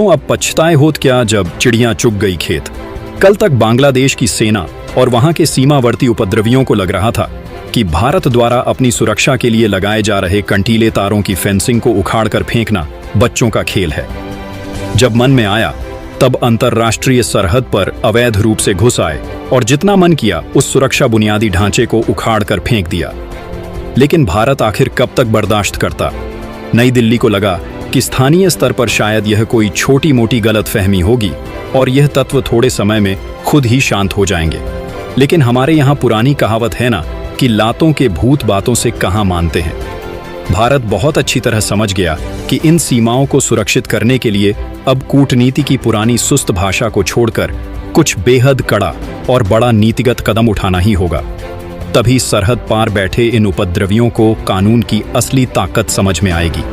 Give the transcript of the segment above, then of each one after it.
दोस्तों, अब पछताए होत क्या जब चिड़ियां चुग गई खेत। कल तक बांग्लादेश की सेना और वहां के सीमावर्ती उपद्रवियों को लग रहा था कि भारत द्वारा अपनी सुरक्षा के लिए लगाए जा रहे कंटीले तारों की फेंसिंग को उखाड़कर फेंकना बच्चों का खेल है। जब मन में आया तब अंतर्राष्ट्रीय सरहद पर अवैध रूप से घुस आए और जितना मन किया उस सुरक्षा बुनियादी ढांचे को उखाड़कर फेंक दिया। लेकिन भारत आखिर कब तक बर्दाश्त करता? नई दिल्ली को लगा कि स्थानीय स्तर पर शायद यह कोई छोटी मोटी गलतफहमी होगी और यह तत्व थोड़े समय में खुद ही शांत हो जाएंगे। लेकिन हमारे यहाँ पुरानी कहावत है ना कि लातों के भूत बातों से कहाँ मानते हैं। भारत बहुत अच्छी तरह समझ गया कि इन सीमाओं को सुरक्षित करने के लिए अब कूटनीति की पुरानी सुस्त भाषा को छोड़कर कुछ बेहद कड़ा और बड़ा नीतिगत कदम उठाना ही होगा। तभी सरहद पार बैठे इन उपद्रवियों को कानून की असली ताकत समझ में आएगी।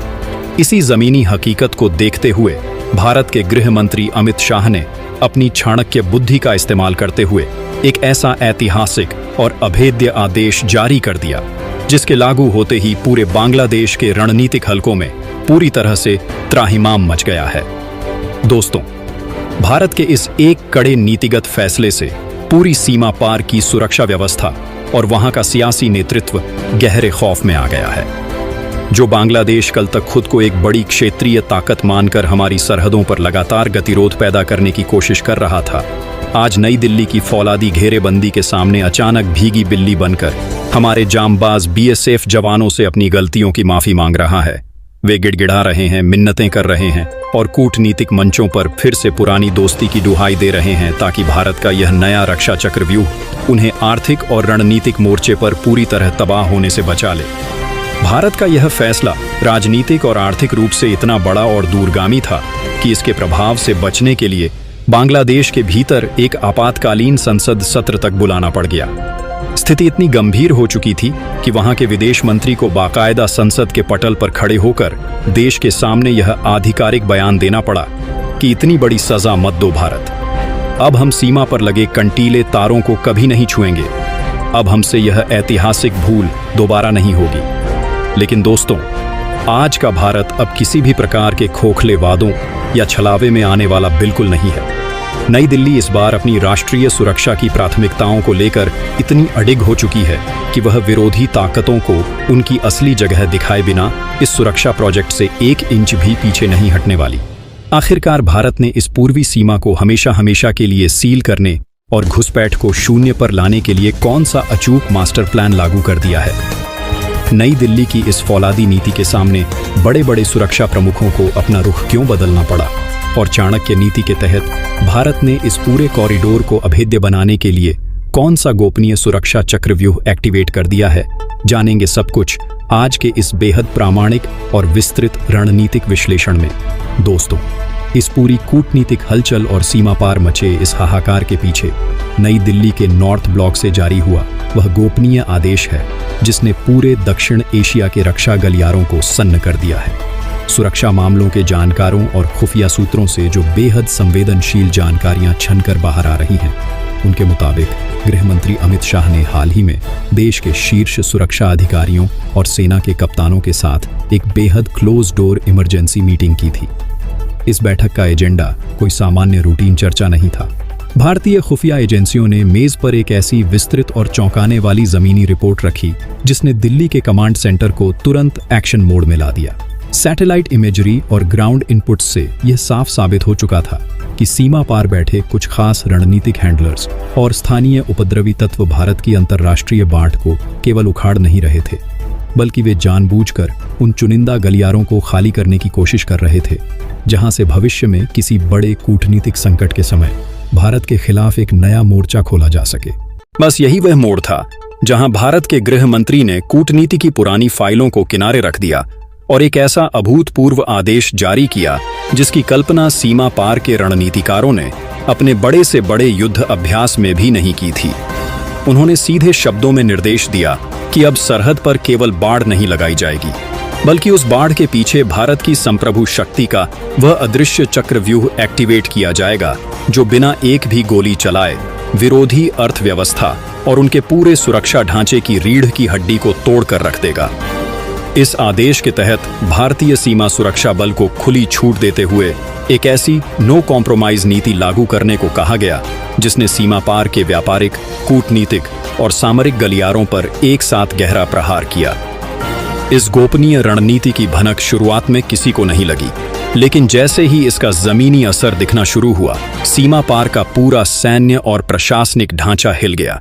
इसी जमीनी हकीकत को देखते हुए भारत के गृह मंत्री अमित शाह ने अपनी चाणक्य बुद्धि का इस्तेमाल करते हुए एक ऐसा ऐतिहासिक और अभेद्य आदेश जारी कर दिया जिसके लागू होते ही पूरे बांग्लादेश के रणनीतिक हलकों में पूरी तरह से त्राहिमाम मच गया है। दोस्तों, भारत के इस एक कड़े नीतिगत फैसले से पूरी सीमा पार की सुरक्षा व्यवस्था और वहां का सियासी नेतृत्व गहरे खौफ में आ गया है। जो बांग्लादेश कल तक खुद को एक बड़ी क्षेत्रीय ताकत मानकर हमारी सरहदों पर लगातार गतिरोध पैदा करने की कोशिश कर रहा था, आज नई दिल्ली की फौलादी घेरेबंदी के सामने अचानक भीगी बिल्ली बनकर हमारे जांबाज बीएसएफ जवानों से अपनी गलतियों की माफी मांग रहा है। वे गिड़गिड़ा रहे हैं, मिन्नतें कर रहे हैं और कूटनीतिक मंचों पर फिर से पुरानी दोस्ती की दुहाई दे रहे हैं ताकि भारत का यह नया रक्षा चक्रव्यूह उन्हें आर्थिक और रणनीतिक मोर्चे पर पूरी तरह तबाह होने से बचा ले। भारत का यह फैसला राजनीतिक और आर्थिक रूप से इतना बड़ा और दूरगामी था कि इसके प्रभाव से बचने के लिए बांग्लादेश के भीतर एक आपातकालीन संसद सत्र तक बुलाना पड़ गया। स्थिति इतनी गंभीर हो चुकी थी कि वहां के विदेश मंत्री को बाकायदा संसद के पटल पर खड़े होकर देश के सामने यह आधिकारिक बयान देना पड़ा कि इतनी बड़ी सजा मत दो भारत। अब हम सीमा पर लगे कंटीले तारों को कभी नहीं छुएंगे। अब हमसे यह ऐतिहासिक भूल दोबारा नहीं होगी। लेकिन दोस्तों, आज का भारत अब किसी भी प्रकार के खोखले वादों या छलावे में आने वाला बिल्कुल नहीं है। नई दिल्ली इस बार अपनी राष्ट्रीय सुरक्षा की प्राथमिकताओं को लेकर इतनी अडिग हो चुकी है कि वह विरोधी ताकतों को उनकी असली जगह दिखाए बिना इस सुरक्षा प्रोजेक्ट से 1 इंच भी पीछे नहीं हटने वाली। आखिरकार भारत ने इस पूर्वी सीमा को हमेशा हमेशा के लिए सील करने और घुसपैठ को शून्य पर लाने के लिए कौन सा अचूक मास्टर प्लान लागू कर दिया है। नई दिल्ली की इस फौलादी नीति के सामने बड़े बड़े सुरक्षा प्रमुखों को अपना रुख क्यों बदलना पड़ा और चाणक्य नीति के तहत भारत ने इस पूरे कॉरिडोर को अभेद्य बनाने के लिए कौन सा गोपनीय सुरक्षा चक्रव्यूह एक्टिवेट कर दिया है, जानेंगे सब कुछ आज के इस बेहद प्रामाणिक और विस्तृत रणनीतिक विश्लेषण में। दोस्तों, इस पूरी कूटनीतिक हलचल और सीमा पार मचे इस हाहाकार के पीछे नई दिल्ली के नॉर्थ ब्लॉक से जारी हुआ वह गोपनीय आदेश है जिसने पूरे दक्षिण एशिया के रक्षा गलियारों को सन्न कर दिया है। सुरक्षा मामलों के जानकारों और खुफिया सूत्रों से जो बेहद संवेदनशील जानकारियां छनकर बाहर आ रही हैं, उनके मुताबिक गृह मंत्री अमित शाह ने हाल ही में देश के शीर्ष सुरक्षा अधिकारियों और सेना के कप्तानों के साथ एक बेहद क्लोज डोर इमरजेंसी मीटिंग की थी। इस बैठक का एजेंडा कोई सामान्य रूटीन चर्चा नहीं था। भारतीय खुफिया एजेंसियों ने मेज पर एक ऐसी विस्तृत और चौंकाने वाली जमीनी रिपोर्ट रखी जिसने दिल्ली के कमांड सेंटर को तुरंत एक्शन मोड में ला दिया। सैटेलाइट इमेजरी और ग्राउंड इनपुट से यह साफ साबित हो चुका था कि सीमा पार बैठे कुछ खास रणनीतिक हैंडलर्स और स्थानीय उपद्रवी तत्व भारत की अंतर्राष्ट्रीय बांट को केवल उखाड़ नहीं रहे थे, बल्कि वे जानबूझकर उन चुनिंदा गलियारों को खाली करने की कोशिश कर रहे थे जहां से भविष्य में किसी बड़े कूटनीतिक संकट के समय भारत के खिलाफ एक नया मोर्चा खोला जा सके। बस यही वह मोड़ था जहां भारत के गृह मंत्री ने कूटनीति की पुरानी फाइलों को किनारे रख दिया और एक ऐसा अभूतपूर्व आदेश जारी किया जिसकी कल्पना सीमा पार के रणनीतिकारों ने अपने बड़े से बड़े युद्ध अभ्यास में भी नहीं की थी। उन्होंने सीधे शब्दों में निर्देश दिया कि अब सरहद पर केवल बाड़ नहीं लगाई जाएगी, बल्कि उस बाड़ के पीछे भारत की संप्रभु शक्ति का वह अदृश्य चक्रव्यूह एक्टिवेट किया जाएगा जो बिना एक भी गोली चलाए विरोधी अर्थव्यवस्था और उनके पूरे सुरक्षा ढांचे की रीढ़ की हड्डी को तोड़कर रख देगा। इस आदेश के तहत भारतीय सीमा सुरक्षा बल को खुली छूट देते हुए एक ऐसी नो कॉम्प्रोमाइज नीति लागू करने को कहा गया जिसने सीमा पार के व्यापारिक, कूटनीतिक और सामरिक गलियारों पर एक साथ गहरा प्रहार किया। इस गोपनीय रणनीति की भनक शुरुआत में किसी को नहीं लगी, लेकिन जैसे ही इसका जमीनी असर दिखना शुरू हुआ, सीमा पार का पूरा सैन्य और प्रशासनिक ढांचा हिल गया।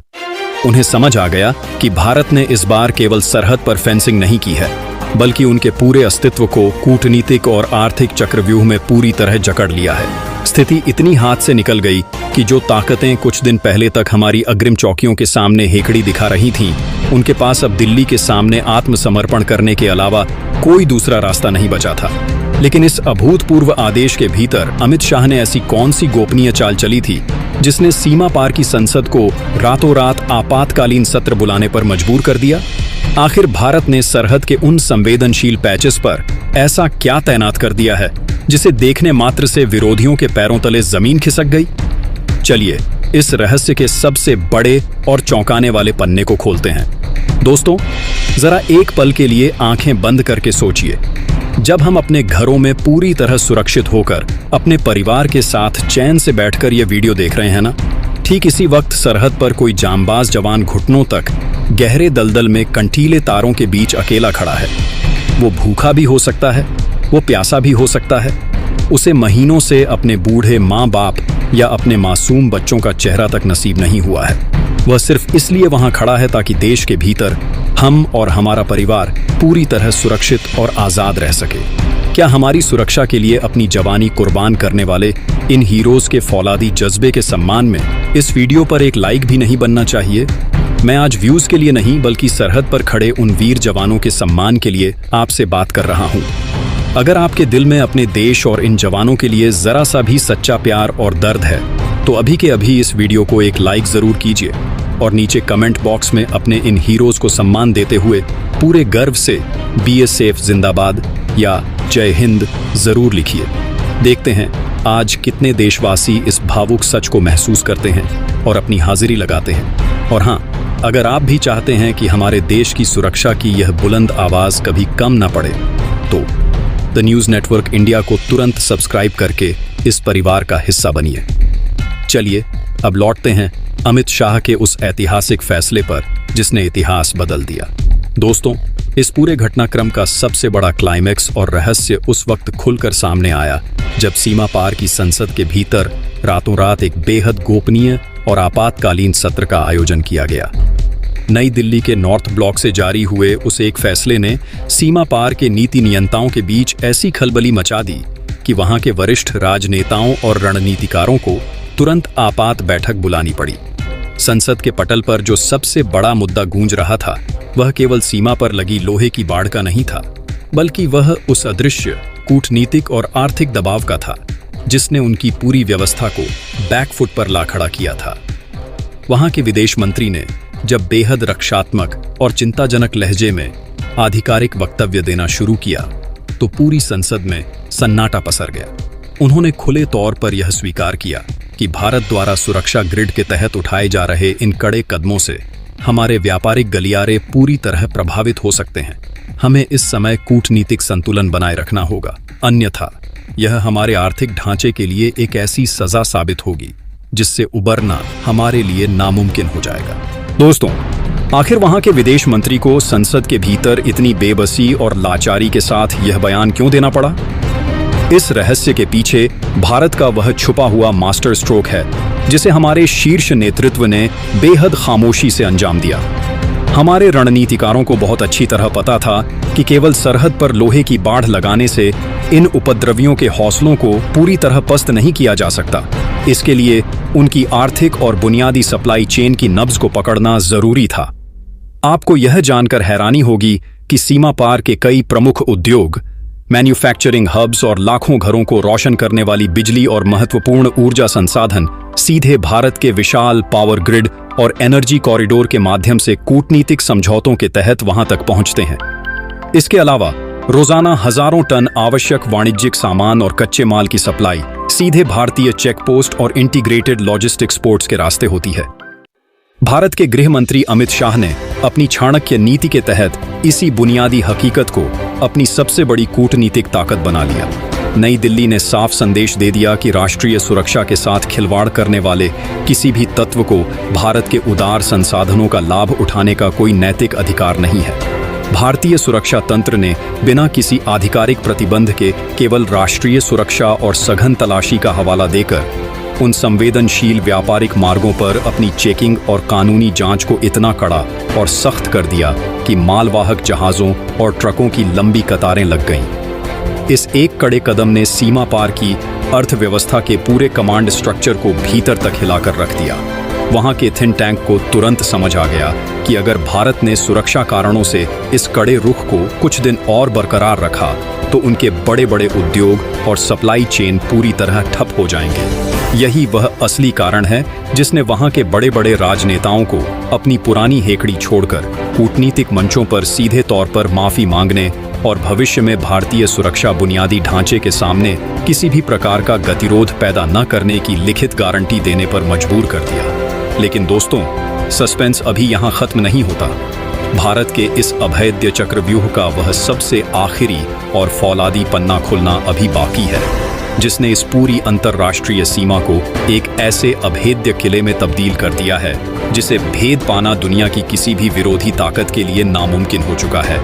उन्हें समझ आ गया कि भारत ने इस बार केवल सरहद पर फेंसिंग नहीं की है, बल्कि उनके पूरे अस्तित्व को कूटनीतिक और आर्थिक चक्रव्यूह में पूरी तरह जकड़ लिया है। स्थिति इतनी हाथ से निकल गई कि जो ताकतें कुछ दिन पहले तक हमारी अग्रिम चौकियों के सामने हेकड़ी दिखा रही थीं, उनके पास अब दिल्ली के सामने आत्मसमर्पण करने के अलावा कोई दूसरा रास्ता नहीं बचा था। लेकिन इस अभूतपूर्व आदेश के भीतर अमित शाह ने ऐसी कौन सी गोपनीय चाल चली थी जिसने सीमा पार की संसद को रातों रात आपातकालीन सत्र बुलाने पर मजबूर कर दिया? आखिर भारत ने सरहद के उन संवेदनशील पैचेस पर ऐसा क्या तैनात कर दिया है जिसे देखने मात्र से विरोधियों के पैरों तले जमीन खिसक गई? चलिए इस रहस्य के सबसे बड़े और चौंकाने वाले पन्ने को खोलते हैं। दोस्तों, जरा एक पल के लिए आंखें बंद करके सोचिए। जब हम अपने घरों में पूरी तरह सुरक्षित होकर अपने परिवार के साथ चैन से बैठकर ये वीडियो देख रहे हैं ना, ठीक इसी वक्त सरहद पर कोई जांबाज जवान घुटनों तक गहरे दलदल में कंटीले तारों के बीच अकेला खड़ा है। वो भूखा भी हो सकता है, वो प्यासा भी हो सकता है, उसे महीनों से अपने बूढ़े माँ बाप या अपने मासूम बच्चों का चेहरा तक नसीब नहीं हुआ है। वह सिर्फ इसलिए वहां खड़ा है ताकि देश के भीतर हम और हमारा परिवार पूरी तरह सुरक्षित और आजाद रह सके। क्या हमारी सुरक्षा के लिए अपनी जवानी कुर्बान करने वाले इन हीरोज के फौलादी जज्बे के सम्मान में इस वीडियो पर एक लाइक भी नहीं बनना चाहिए? मैं आज व्यूज के लिए नहीं बल्कि सरहद पर खड़े उन वीर जवानों के सम्मान के लिए आपसे बात कर रहा हूं। अगर आपके दिल में अपने देश और इन जवानों के लिए जरा सा भी सच्चा प्यार और दर्द है तो अभी के अभी इस वीडियो को एक लाइक जरूर कीजिए और नीचे कमेंट बॉक्स में अपने इन हीरोज को सम्मान देते हुए पूरे गर्व से BSF जिंदाबाद या जय हिंद जरूर लिखिए। देखते हैं आज कितने देशवासी इस भावुक सच को महसूस करते हैं और अपनी हाजिरी लगाते हैं। और हाँ, अगर आप भी चाहते हैं कि हमारे देश की सुरक्षा की यह बुलंद आवाज कभी कम न पड़े तो द न्यूज़ नेटवर्क इंडिया को तुरंत सब्सक्राइब करके इस परिवार का हिस्सा बनिए। चलिए अब लौटते हैं अमित शाह के उस ऐतिहासिक फैसले पर जिसने इतिहास बदल दिया। दोस्तों, इस पूरे घटनाक्रम का सबसे बड़ा क्लाइमैक्स और रहस्य उस वक्त खुलकर सामने आया जब सीमा पार की संसद के भीतर रातों रात एक बेहद गोपनीय और आपातकालीन सत्र का आयोजन किया गया। नई दिल्ली के नॉर्थ ब्लॉक से जारी हुए उस एक फैसले ने सीमा पार के नीति नियंताओं के बीच ऐसी खलबली मचा दी कि वहां के वरिष्ठ राजनेताओं और रणनीतिकारों को तुरंत आपात बैठक बुलानी पड़ी। संसद के पटल पर जो सबसे बड़ा मुद्दा गूंज रहा था वह केवल सीमा पर लगी लोहे की बाड़ का नहीं था, बल्कि वह उस अदृश्य कूटनीतिक और आर्थिक दबाव का था जिसने उनकी पूरी व्यवस्था को बैकफुट पर ला खड़ा किया था। वहां के विदेश मंत्री ने जब बेहद रक्षात्मक और चिंताजनक लहजे में आधिकारिक वक्तव्य देना शुरू किया तो पूरी संसद में सन्नाटा पसर गया। उन्होंने खुले तौर पर यह स्वीकार किया कि भारत द्वारा सुरक्षा ग्रिड के तहत उठाए जा रहे इन कड़े कदमों से हमारे व्यापारिक गलियारे पूरी तरह प्रभावित हो सकते हैं। हमें इस समय कूटनीतिक संतुलन बनाए रखना होगा, अन्यथा यह हमारे आर्थिक ढांचे के लिए एक ऐसी सजा साबित होगी जिससे उबरना हमारे लिए नामुमकिन हो जाएगा। दोस्तों, आखिर वहां के विदेश मंत्री को संसद के भीतर इतनी बेबसी और लाचारी के साथ यह बयान क्यों देना पड़ा? इस रहस्य के पीछे भारत का वह छुपा हुआ मास्टर स्ट्रोक है जिसे हमारे शीर्ष नेतृत्व ने बेहद खामोशी से अंजाम दिया। हमारे रणनीतिकारों को बहुत अच्छी तरह पता था कि केवल सरहद पर लोहे की बाढ़ लगाने से इन उपद्रवियों के हौसलों को पूरी तरह पस्त नहीं किया जा सकता। इसके लिए उनकी आर्थिक और बुनियादी सप्लाई चेन की नब्ज को पकड़ना जरूरी था। आपको यह जानकर हैरानी होगी कि सीमा पार के कई प्रमुख उद्योग, मैन्युफैक्चरिंग हब्स और लाखों घरों को रोशन करने वाली बिजली और महत्वपूर्ण ऊर्जा संसाधन सीधे भारत के विशाल पावर ग्रिड और एनर्जी कॉरिडोर के माध्यम से कूटनीतिक समझौतों के तहत वहां तक पहुंचते हैं। इसके अलावा रोजाना हजारों टन आवश्यक वाणिज्यिक सामान और कच्चे माल की सप्लाई सीधे भारतीय चेक पोस्ट और इंटीग्रेटेड लॉजिस्टिक्स पोर्ट्स के रास्ते होती है। भारत के गृह मंत्री अमित शाह ने अपनी चाणक्य नीति के तहत इसी बुनियादी हकीकत को अपनी सबसे बड़ी कूटनीतिक ताकत बना लिया। नई दिल्ली ने साफ संदेश दे दिया कि राष्ट्रीय सुरक्षा के साथ खिलवाड़ करने वाले किसी भी तत्व को भारत के उदार संसाधनों का लाभ उठाने का कोई नैतिक अधिकार नहीं है। भारतीय सुरक्षा तंत्र ने बिना किसी आधिकारिक प्रतिबंध के केवल राष्ट्रीय सुरक्षा और सघन तलाशी का हवाला देकर उन संवेदनशील व्यापारिक मार्गों पर अपनी चेकिंग और कानूनी जांच को इतना कड़ा और सख्त कर दिया कि मालवाहक जहाज़ों और ट्रकों की लंबी कतारें लग गईं। इस एक कड़े कदम ने सीमा पार की अर्थव्यवस्था के पूरे कमांड स्ट्रक्चर को भीतर तक हिलाकर रख दिया। वहां के थिंक टैंक को तुरंत समझ आ गया कि अगर भारत ने सुरक्षा कारणों से इस कड़े रुख को कुछ दिन और बरकरार रखा तो उनके बड़े बड़े उद्योग और सप्लाई चेन पूरी तरह ठप हो जाएंगे। यही वह असली कारण है जिसने वहां के बड़े बड़े राजनेताओं को अपनी पुरानी हेकड़ी छोड़कर कूटनीतिक मंचों पर सीधे तौर पर माफी मांगने और भविष्य में भारतीय सुरक्षा बुनियादी ढांचे के सामने किसी भी प्रकार का गतिरोध पैदा न करने की लिखित गारंटी देने पर मजबूर कर दिया। लेकिन दोस्तों, सस्पेंस अभी यहाँ खत्म नहीं होता। भारत के इस अभेद्य चक्रव्यूह का वह सबसे आखिरी और फौलादी पन्ना खुलना अभी बाकी है, जिसने इस पूरी अंतर्राष्ट्रीय सीमा को एक ऐसे अभेद्य किले में तब्दील कर दिया है जिसे भेद पाना दुनिया की किसी भी विरोधी ताकत के लिए नामुमकिन हो चुका है।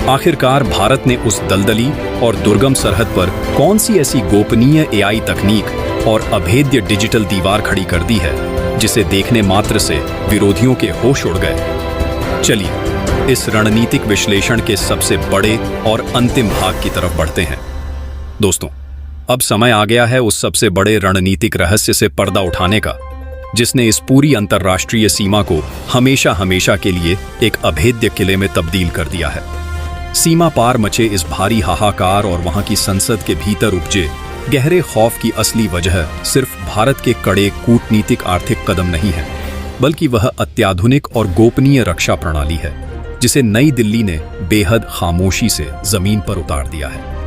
आखिरकार भारत ने उस दलदली और दुर्गम सरहद पर कौन सी ऐसी गोपनीय एआई तकनीक और अभेद्य डिजिटल दीवार खड़ी कर दी है जिसे देखने मात्र से विरोधियों के होश उड़ गए। चलिए इस रणनीतिक विश्लेषण के सबसे बड़े और अंतिम भाग की तरफ बढ़ते हैं। दोस्तों, अब समय आ गया है उस सबसे बड़े रणनीतिक रहस्य से पर्दा उठाने का, जिसने इस पूरी अंतर्राष्ट्रीय सीमा को हमेशा हमेशा के लिए एक अभेद्य किले में तब्दील कर दिया है। सीमा पार मचे इस भारी हाहाकार और वहां की संसद के भीतर उपजे गहरे खौफ की असली वजह सिर्फ भारत के कड़े कूटनीतिक आर्थिक कदम नहीं है, बल्कि वह अत्याधुनिक और गोपनीय रक्षा प्रणाली है जिसे नई दिल्ली ने बेहद खामोशी से जमीन पर उतार दिया है।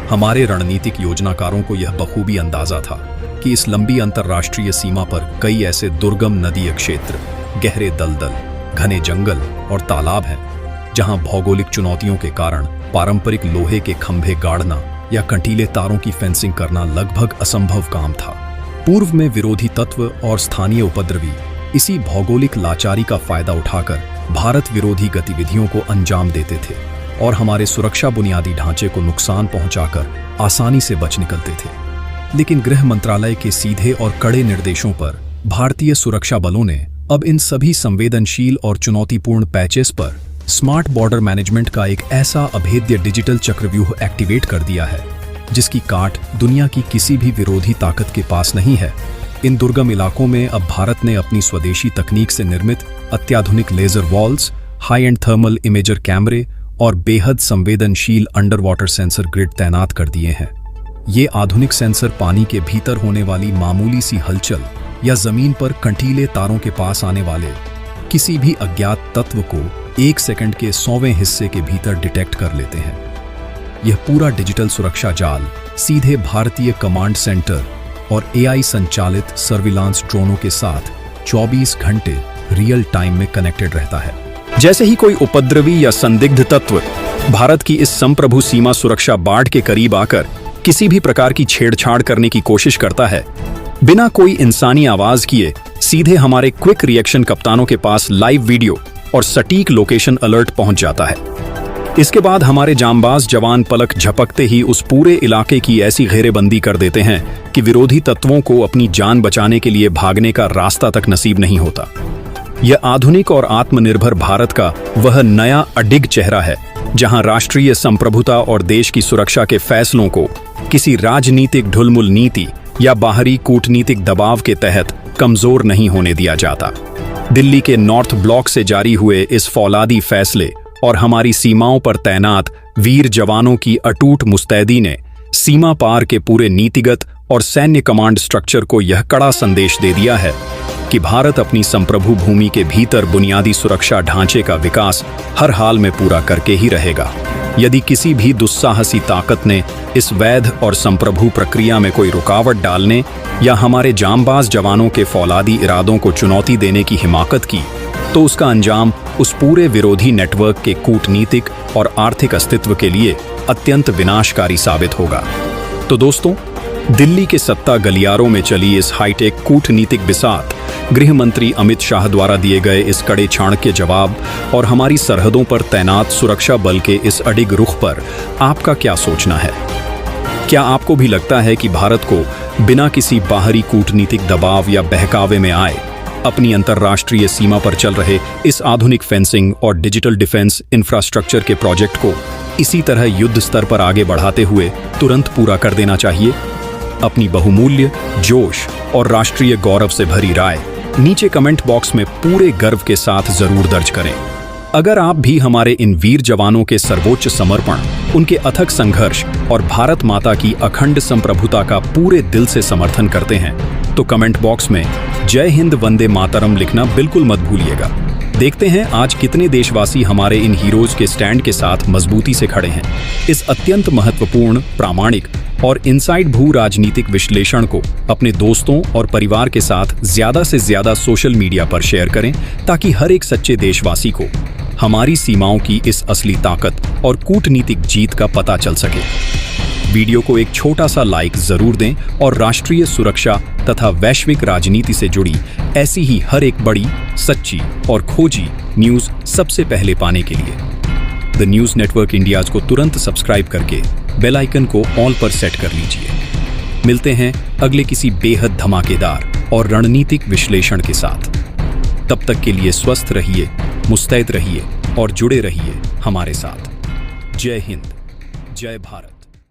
हमारे रणनीतिक योजनाकारों को यह बखूबी अंदाजा था कि इस लंबी अंतर्राष्ट्रीय सीमा पर कई ऐसे दुर्गम नदीय क्षेत्र, गहरे दलदल, घने जंगल और तालाब हैं जहां भौगोलिक चुनौतियों के कारण पारंपरिक लोहे के खंभे गाड़ना या कंटीले तारों की फेंसिंग करना लगभग असंभव काम था। पूर्व में विरोधी तत्व और स्थानीय उपद्रवी इसी भौगोलिक लाचारी का फायदा उठाकर भारत विरोधी गतिविधियों को अंजाम देते थे और हमारे सुरक्षा बुनियादी ढांचे को नुकसान पहुंचाकर आसानी से बच निकलते थे। लेकिन गृह मंत्रालय के सीधे और कड़े निर्देशों पर भारतीय सुरक्षा बलों ने अब इन सभी संवेदनशील और चुनौतीपूर्ण पैचेस पर स्मार्ट बॉर्डर मैनेजमेंट का एक ऐसा अभेद्य डिजिटल चक्रव्यूह एक्टिवेट कर दिया है जिसकी काट दुनिया की किसी भी विरोधी ताकत के पास नहीं है। इन दुर्गम इलाकों में अब भारत ने अपनी स्वदेशी तकनीक से निर्मित अत्याधुनिक laser walls, high and thermal imager कैमरे और बेहद संवेदनशील अंडर वाटर सेंसर ग्रिड तैनात कर दिए हैं। ये आधुनिक सेंसर पानी के भीतर होने वाली मामूली सी हलचल या जमीन पर कंटीले तारों के पास आने वाले किसी भी अज्ञात तत्व को 1 सेकंड के 100वें हिस्से के भीतर डिटेक्ट कर लेते हैं। यह पूरा डिजिटल सुरक्षा जाल सीधे भारतीय कमांड सेंटर और एआई संचालित सर्विलांस ड्रोनों के साथ 24 घंटे रियल टाइम में कनेक्टेड रहता है। जैसे ही कोई उपद्रवी या संदिग्ध तत्व भारत की इस संप्रभु सीमा सुरक्षा बाड़ के करीब आकर किसी भी प्रकार की छेड़छाड़ करने की कोशिश करता है, बिना कोई इंसानी आवाज किए सीधे हमारे क्विक रिएक्शन कप्तानों के पास लाइव वीडियो और सटीक लोकेशन अलर्ट पहुंच जाता है। इसके बाद हमारे जांबाज जवान पलक झपकते ही उस पूरे इलाके की ऐसी घेरेबंदी कर देते हैं कि विरोधी तत्वों को अपनी जान बचाने के लिए भागने का रास्ता तक नसीब नहीं होता। यह आधुनिक और आत्मनिर्भर भारत का वह नया अडिग चेहरा है जहां राष्ट्रीय संप्रभुता और देश की सुरक्षा के फैसलों को किसी राजनीतिक ढुलमुल नीति या बाहरी कूटनीतिक दबाव के तहत कमजोर नहीं होने दिया जाता। दिल्ली के नॉर्थ ब्लॉक से जारी हुए इस फौलादी फैसले और हमारी सीमाओं पर तैनात वीर जवानों की अटूट मुस्तैदी ने सीमा पार के पूरे नीतिगत और सैन्य कमांड स्ट्रक्चर को यह कड़ा संदेश दे दिया है कि भारत अपनी संप्रभु भूमि के भीतर बुनियादी सुरक्षा ढांचे का विकास हर हाल में पूरा करके ही रहेगा। यदि किसी भी दुस्साहसी ताकत ने इस वैध और संप्रभु प्रक्रिया में कोई रुकावट डालने या हमारे जांबाज जवानों के फौलादी इरादों को चुनौती देने की हिमाकत की, तो उसका अंजाम उस पूरे विरोधी नेटवर्क के कूटनीतिक और आर्थिक अस्तित्व के लिए अत्यंत विनाशकारी साबित होगा। तो दोस्तों, दिल्ली के सत्ता गलियारों में चली इस हाईटेक कूटनीतिक बिसात, गृह मंत्री अमित शाह द्वारा दिए गए इस कड़े चाणक्य जवाब और हमारी सरहदों पर तैनात सुरक्षा बल के इस अडिग रुख पर आपका क्या सोचना है? क्या आपको भी लगता है कि भारत को बिना किसी बाहरी कूटनीतिक दबाव या बहकावे में आए अपनी अंतर्राष्ट्रीय सीमा पर चल रहे इस आधुनिक फेंसिंग और डिजिटल डिफेंस इंफ्रास्ट्रक्चर के प्रोजेक्ट को इसी तरह युद्ध स्तर पर आगे बढ़ाते हुए तुरंत पूरा कर देना चाहिए? अपनी बहुमूल्य, जोश और राष्ट्रीय गौरव से भरी राय नीचे कमेंट बॉक्स में पूरे गर्व के साथ जरूर दर्ज करें। अगर आप भी हमारे इन वीर जवानों के सर्वोच्च समर्पण, उनके अथक संघर्ष और भारत माता की अखंड संप्रभुता का पूरे दिल से समर्थन करते हैं, तो कमेंट बॉक्स में जय हिंद वंदे मातरम लिखना बिल्कुल मत भूलिएगा। देखते हैं आज कितने देशवासी हमारे इन हीरोज के स्टैंड के साथ मजबूती से खड़े हैं। इस अत्यंत महत्वपूर्ण, प्रामाणिक और इनसाइड भू राजनीतिक विश्लेषण को अपने दोस्तों और परिवार के साथ ज्यादा से ज्यादा सोशल मीडिया पर शेयर करें, ताकि हर एक सच्चे देशवासी को हमारी सीमाओं की इस असली ताकत और कूटनीतिक जीत का पता चल सके। वीडियो को एक छोटा सा लाइक जरूर दें और राष्ट्रीय सुरक्षा तथा वैश्विक राजनीति से जुड़ी ऐसी ही हर एक बड़ी, सच्ची और खोजी न्यूज सबसे पहले पाने के लिए द न्यूज नेटवर्क इंडिया को तुरंत सब्सक्राइब करके बेल आइकन को ऑल पर सेट कर लीजिए। मिलते हैं अगले किसी बेहद धमाकेदार और रणनीतिक विश्लेषण के साथ। तब तक के लिए स्वस्थ रहिए, मुस्तैद रहिए और जुड़े रहिए हमारे साथ। जय हिंद, जय भारत।